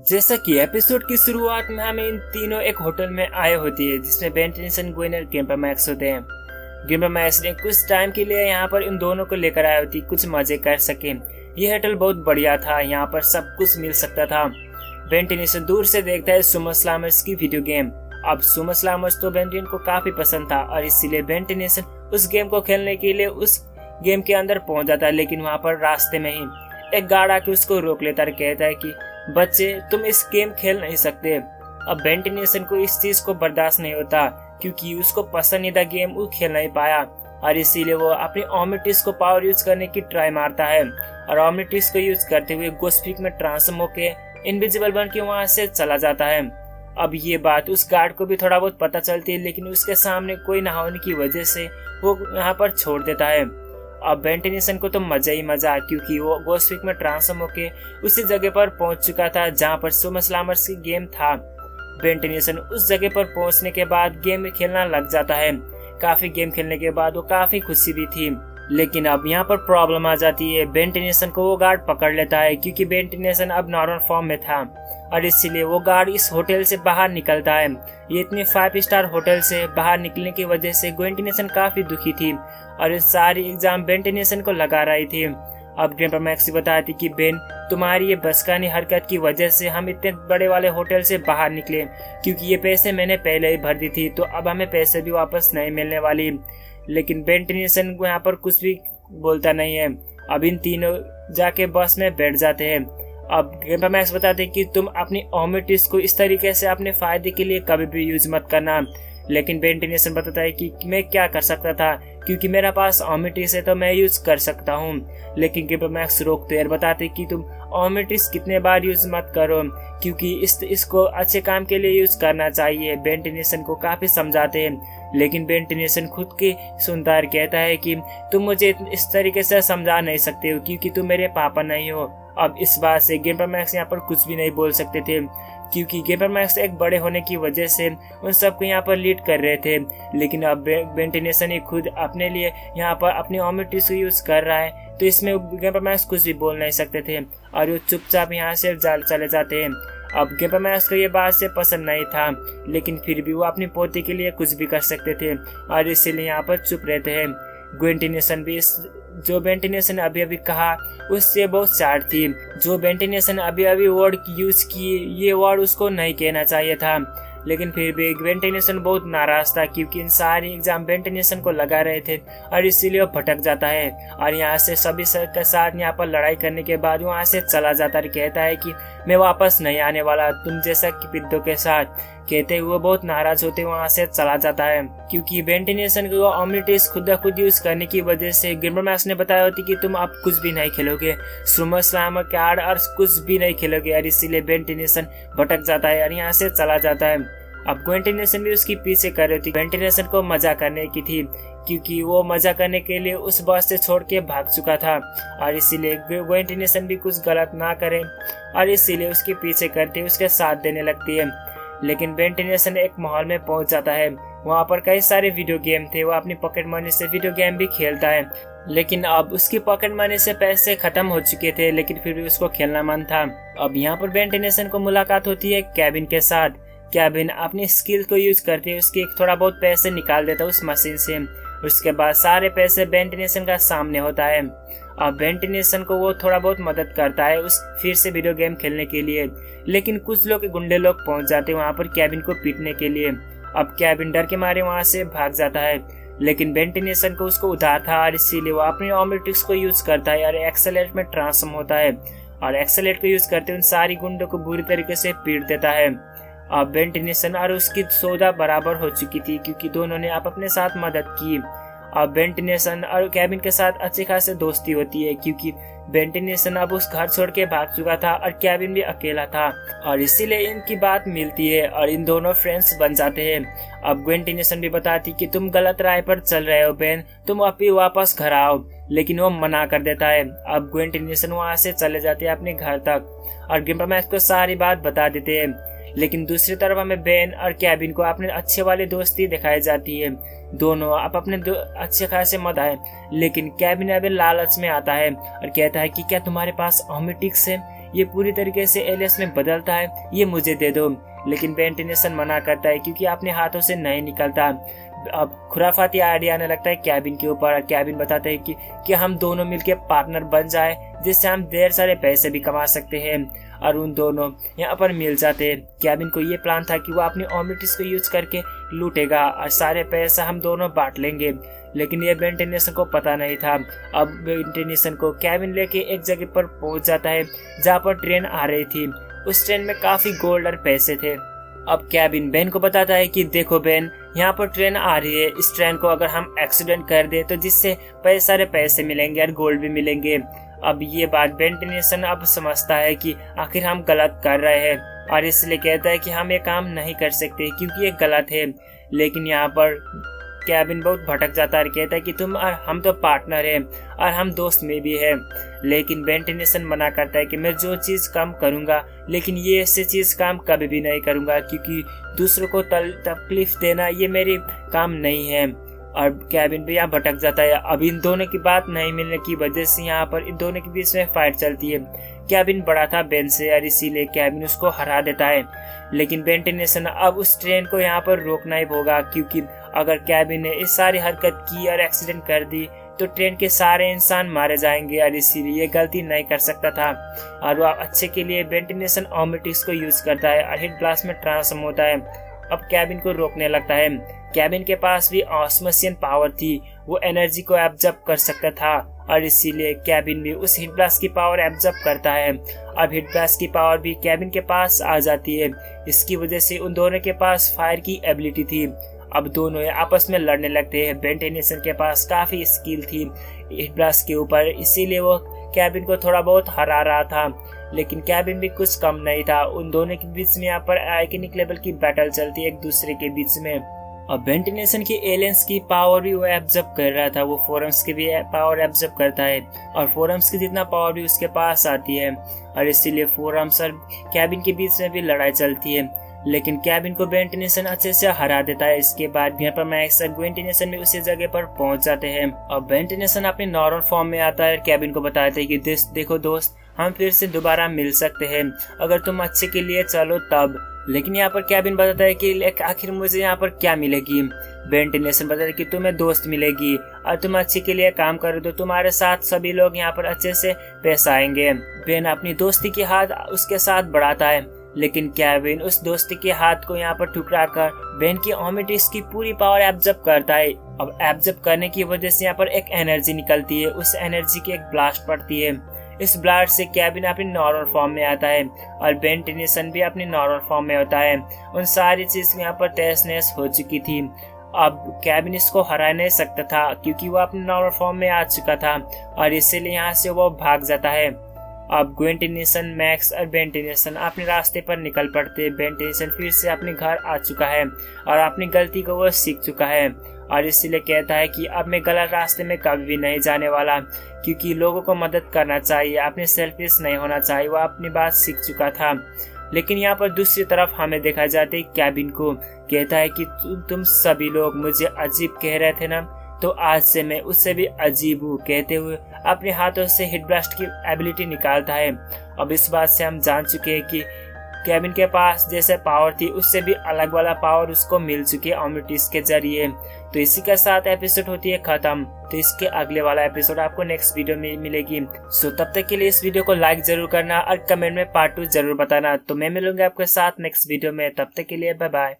जैसा कि एपिसोड की शुरुआत में हमें इन तीनों एक होटल में आए होती है जिसमें बेन टेंसन, ग्वेन और ग्रैंडपा मैक्स होते हैं। ग्रैंडपा मैक्स ने कुछ टाइम के लिए यहाँ पर इन दोनों को लेकर आई होती कुछ मजे कर सके। ये होटल बहुत बढ़िया था, यहाँ पर सब कुछ मिल सकता था। बेन टेंसन दूर से देखता है सुमो स्लामर्स की वीडियो गेम। अब सुमो स्लामर्स तो बेन टेंसन को काफी पसंद था और इसीलिए बेन टेंसन उस गेम को खेलने के लिए उस गेम के अंदर पहुंच जाता है। लेकिन वहाँ पर रास्ते में ही एक गार्ड आके उसको रोक लेता है, कहता है कि बच्चे तुम इस गेम खेल नहीं सकते। अब बेन टेंसन को इस चीज को बर्दाश्त नहीं होता क्योंकि उसको पसंदीदा गेम वो खेल नहीं पाया और इसीलिए वो अपनी ओमनिट्रिक्स को पावर यूज करने की ट्राई मारता है और ओमनिट्रिक्स को यूज करते हुए गोस्ट पीक में ट्रांसफॉर्म होके इनविजिबल बन के वहां से चला जाता है। अब ये बात उस गार्ड को भी थोड़ा बहुत पता चलती है, लेकिन उसके सामने कोई ना होने की वजह से वो यहाँ पर छोड़ देता है। अब बेन टेंसन को तो मजा ही मजा क्योंकि वो गोस्ट पीक में ट्रांसफॉर्म होके उसी जगह पर पहुंच चुका था जहां पर सुमो स्लामर्स की गेम था। बेन टेंसन उस जगह पर पहुंचने के बाद गेम में खेलना लग जाता है। काफी गेम खेलने के बाद वो काफी खुशी भी थी, लेकिन अब यहाँ पर प्रॉब्लम आ जाती है। बेन टेंसन को वो गार्ड पकड़ लेता है क्योंकि बेन टेंसन अब नॉर्मल फॉर्म में था और इसीलिए वो गार्ड इस होटल से बाहर निकलता है। ये इतनी 5 स्टार होटल से बाहर निकलने की वजह से ग्वेन टेंसन काफी दुखी थी और इस सारी एग्जाम बेन टेंसन को लगा रही थी। अब ग्रैंडपा मैक्स बताती कि बेन, तुम्हारी ये बचकानी हरकत की वजह से हम इतने बड़े वाले होटल से बाहर निकले क्योंकि ये पैसे मैंने पहले ही भर दी थी, तो अब हमें पैसे भी वापस नहीं मिलने वाली। लेकिन बेन टेंसन यहाँ पर कुछ भी बोलता नहीं है। अब इन तीनों जाके बस में बैठ जाते हैं। अब ग्रैंडपा मैक्स बताते हैं कि तुम अपनी ओमनिट्रिक्स को इस तरीके से अपने फायदे के लिए कभी भी यूज मत करना। लेकिन बेन टेंसन बताता है कि मैं क्या कर सकता था क्योंकि मेरा पास ओमनिट्रिक्स है तो मैं यूज कर सकता हूँ। लेकिन ग्रैंडपा मैक्स रोकते हैं और बताते कि तुम ओमनिट्रिक्स कितने बार यूज मत करो क्योंकि इसको अच्छे काम के लिए यूज करना चाहिए। बेन टेंसन को काफी समझाते हैं, लेकिन बेन टेंसन खुद की सुनता है, कहता है कि तुम मुझे इस तरीके से समझा नहीं सकते हो क्योंकि तुम मेरे पापा नहीं हो। अब इस बात से ग्रैंडपा मैक्स यहाँ पर कुछ भी नहीं बोल सकते थे क्योंकि ग्रैंडपा मैक्स एक बड़े होने की वजह से उन सबको यहाँ पर लीड कर रहे थे। लेकिन अब बेन टेंसन ही खुद अपने लिए यहाँ पर अपनी ओमनिट्रिक्स को यूज कर रहा है, तो इसमें ग्रैंडपा मैक्स कुछ भी बोल नहीं सकते थे और वो चुपचाप यहाँ से चले जाते हैं। अब ग्रैंडपा मैक्स को ये बात से पसंद नहीं था, लेकिन फिर भी वो अपनी पोती के लिए कुछ भी कर सकते थे और इसीलिए यहाँ पर चुप रहते हैं। ग्वेन टेंसन भी जो बेन टेंसन अभी अभी कहा उससे बहुत चार्ट थी। जो बेन टेंसन अभी अभी वर्ड यूज की, ये वर्ड उसको नहीं कहना चाहिए था, लेकिन फिर भी बेन टेंसन बहुत नाराज था क्योंकि इन सारी एग्जाम बेन टेंसन को लगा रहे थे और इसीलिए वो भटक जाता है और यहाँ से सभी के साथ यहाँ पर लड़ाई करने के बाद वहाँ से चला जाता है। कहता है कि मैं वापस नहीं आने वाला तुम जैसा कि पिद्दों के साथ। कहते हुए बहुत नाराज होते वहाँ से चला जाता है क्योंकि बेन टेंसन को ओमनिट्रिक्स खुद यूज करने की वजह से ग्रैंडपा मैक्स ने बताया होती कि तुम अब कुछ भी नहीं खेलोगे, सुमो स्लामर कार्ड और कुछ भी नहीं खेलोगे और इसीलिए बेन टेंसन भटक जाता है और यहाँ से चला जाता है। अब ग्वेन टेंसन भी उसकी पीछे कर रही थी। ग्वेन टेंसन को मजा करने की थी क्योंकि वो मजा करने के लिए उस बस से छोड़ के भाग चुका था और इसीलिए ग्वेन टेंसन भी कुछ गलत ना करे और इसीलिए उसके पीछे करते उसके साथ देने लगती है। लेकिन बेन टेंसन एक माहौल में पहुंच जाता है, वहाँ पर कई सारे वीडियो गेम थे। वो अपनी पॉकेट मनी से वीडियो गेम भी खेलता है, लेकिन अब उसकी पॉकेट मनी से पैसे खत्म हो चुके थे, लेकिन फिर भी उसको खेलना मन था। अब यहाँ पर बेन टेंसन को मुलाकात होती है केविन के साथ। केविन अपनी स्किल को यूज करते उसके थोड़ा बहुत पैसे निकाल देता उस मशीन से। उसके बाद सारे पैसे बेन टेंसन का सामने होता है। अब बेन टेंसन को वो थोड़ा बहुत मदद करता है उस फिर से वीडियो गेम खेलने के लिए, लेकिन कुछ गुंडे लोग पहुंच जाते हैं वहां पर केविन को पीटने के लिए। अब केविन डर के मारे वहां से भाग जाता है, लेकिन बेन टेंसन को उसको उधार था और इसीलिए वो अपनी ओमनिट्रिक्स को यूज करता है और एक्सेलेरेट में ट्रांसफॉर्म होता है और एक्सेलेरेट को यूज करते उन सारी गुंडों को बुरी तरीके से पीट देता है। अब बेन टेंसन और उसकी सौदा बराबर हो चुकी थी क्योंकि दोनों ने आप अपने साथ मदद की। अब बेन टेंसन और केविन के साथ अच्छी खासी दोस्ती होती है क्योंकि बेन टेंसन अब उस घर छोड़ के भाग चुका था और केविन भी अकेला था और इसीलिए इनकी बात मिलती है और इन दोनों फ्रेंड्स बन जाते हैं। अब ग्वेन टेंसन भी बताती कि तुम गलत राह पर चल रहे हो बेन, तुम अभी वापस घर आओ, लेकिन वो मना कर देता है। अब ग्वेन टेंसन वहाँ से चले जाते हैं अपने घर तक और ग्रैंडपा मैक्स को सारी बात बता देते हैं। लेकिन दूसरी तरफ हमें बेन और केविन को अपने अच्छे वाली दोस्ती दिखाई जाती है। दोनों आप अपने अच्छे खासे मत आए, लेकिन केविन अभी लालच में आता है और कहता है कि क्या तुम्हारे पास ओमनिट्रिक्स है? ये पूरी तरीके से एलियस में बदलता है, ये मुझे दे दो। लेकिन बेन टेनिसन मना करता है क्योंकि अपने हाथों से नहीं निकलता। अब खुराफाती आइडिया आने लगता है कैबिन के ऊपर। कैबिन बताते हैं कि हम दोनों मिलके पार्टनर बन जाए, जिससे हम ढेर सारे पैसे भी कमा सकते हैं। और उन दोनों यहाँ पर मिल जाते हैं। कैबिन को ये प्लान था कि वो अपनी ओमिटिस को यूज करके लूटेगा और सारे पैसा हम दोनों बांट लेंगे, लेकिन ये बेन टेनिसन को पता नहीं था। अब बेन टेनिसन को कैबिन लेके एक जगह पर पहुंच जाता है जहाँ पर ट्रेन आ रही थी। उस ट्रेन में काफी गोल्ड और पैसे थे। अब कैबिन बेन को बताता है कि देखो बेन, यहाँ पर ट्रेन आ रही है, इस ट्रेन को अगर हम एक्सीडेंट कर दे तो जिससे सारे पैसे मिलेंगे और गोल्ड भी मिलेंगे। अब ये बात बेन टेनिसन अब समझता है कि आखिर हम गलत कर रहे हैं और इसलिए कहता है कि हम ये काम नहीं कर सकते क्योंकि ये गलत है। लेकिन यहाँ पर कैबिन बहुत भटक जाता है और कहता है कि तुम और हम तो पार्टनर हैं और हम दोस्त में भी है। लेकिन बेन टेनिसन मना करता है कि मैं जो चीज काम करूंगा, लेकिन ये ऐसी चीज काम कभी भी नहीं करूंगा क्योंकि दूसरों को तकलीफ देना ये मेरी काम नहीं है। और कैबिन भी यहाँ भटक जाता है। अब इन दोनों की बात नहीं मिलने की वजह से यहाँ पर इन दोनों के बीच में फाइट चलती है। कैबिन बड़ा था बेन से और इसीलिए कैबिन उसको हरा देता है। लेकिन बेन टेनिसन अब उस ट्रेन को यहाँ पर रोकना ही होगा क्योंकि अगर कैबिन ने इस सारी हरकत की और एक्सीडेंट कर दी तो ट्रेन के सारे इंसान मारे जाएंगे और इसीलिए गलती नहीं कर सकता था। और वो अच्छे के लिए बेन टेनिसन ओमिटिस को यूज करता है और हिट ब्लास्ट में ट्रांसफॉर्म होता है। अब कैबिन को रोकने लगता है। कैबिन के पास भी ऑस्मोसियन पावर थी, वो एनर्जी को एब्जॉर्ब कर सकता था और इसीलिए कैबिन भी उस हिट ब्लास्ट की पावर एब्जॉर्ब करता है। अब हिट ब्लास्ट की पावर भी कैबिन के पास आ जाती है। इसकी वजह से उन दोनों के पास फायर की एबिलिटी थी। अब दोनों आपस में लड़ने लगते हैं। बेन टेनिसन के पास काफी स्किल थी हिट ब्लास्ट के ऊपर, इसीलिए वो कैबिन को थोड़ा बहुत हरा रहा था। लेकिन कैबिन भी कुछ कम नहीं था। उन दोनों के बीच में यहाँ पर आइकॉनिक लेवल की बैटल चलती है एक दूसरे के बीच में। अब बेन टेनिसन की एलियंस की पावर भी वो एब्जॉर्ब कर रहा था, वो फोरम्स की भी पावर एब्जॉर्ब करता है और फोरम्स की जितना पावर भी उसके पास आती है और इसीलिए फोरम्स और कैबिन के बीच में भी लड़ाई चलती है। लेकिन कैबिन को बेन टेनिसन अच्छे से हरा देता है। इसके बाद ग्रैंडपा मैक्स और ग्वेन टेनिसन भी उसी जगह पर पहुंच जाते हैं। अब बेन टेनिसन अपने नॉर्मल फॉर्म में आता है। कैबिन को बताते हैं कि देखो दोस्त, हम फिर से दोबारा मिल सकते हैं अगर तुम अच्छे के लिए चलो तब। लेकिन यहाँ पर कैबिन बताता है कि आखिर मुझे यहाँ पर क्या मिलेगी। बेन टेनिसन बताता है कि तुम्हें दोस्त मिलेगी और तुम अच्छे के लिए काम करो तो तुम्हारे साथ सभी लोग यहाँ पर अच्छे से पेश आएंगे। बेन अपनी दोस्ती की हाथ उसके साथ बढ़ाता है, लेकिन कैबिन उस दोस्ती के हाथ को यहाँ पर ठुकरा कर बेन की ओमिटिस की पूरी पावर एब्जॉर्ब करता है। अब एब्जॉर्ब करने की वजह से यहाँ पर एक एनर्जी निकलती है, उस एनर्जी की एक ब्लास्ट पड़ती है। इस ब्लास्ट से कैबिन अपनी नॉर्मल फॉर्म में आता है और बेन टेनिसन भी अपनी नॉर्मल फॉर्म में होता है। उन सारी चीज यहाँ पर तहस नहस हो चुकी थी। अब कैबिन इसको हरा नहीं सकता था क्योंकि वो अपनी नॉर्मल फॉर्म में आ चुका था और इसीलिए यहाँ से वो भाग जाता है। अब ग्वेन टेनिसन, मैक्स और बेन टेनिसन अपने रास्ते पर निकल पड़ते। बेन टेनिसन फिर से अपने घर आ चुका है और अपनी गलती को वो सीख चुका है और इसीलिए कहता है कि अब मैं गलत रास्ते में कभी भी नहीं जाने वाला क्योंकि लोगों को मदद करना चाहिए, अपने सेल्फिश नहीं होना चाहिए। वो अपनी बात सीख चुका था। लेकिन यहाँ पर दूसरी तरफ हमें देखा जाता है कैबिन को कहता है कि तुम सभी लोग मुझे अजीब कह रहे थे ना, तो आज से मैं उससे भी अजीब हूँ कहते हुए अपने हाथों से हिट ब्लास्ट की एबिलिटी निकालता है। अब इस बात से हम जान चुके हैं कि कैबिन के पास जैसे पावर थी उससे भी अलग वाला पावर उसको मिल चुकी है ओमिटिस के जरिए। तो इसी के साथ एपिसोड होती है खत्म। तो इसके अगले वाला एपिसोड आपको नेक्स्ट वीडियो में मिलेगी। सो तब तक के लिए इस वीडियो को लाइक जरूर करना और कमेंट में पार्ट 2 जरूर बताना। तो मैं मिलूंगा आपके साथ नेक्स्ट वीडियो में। तब तक के लिए बाय बाय।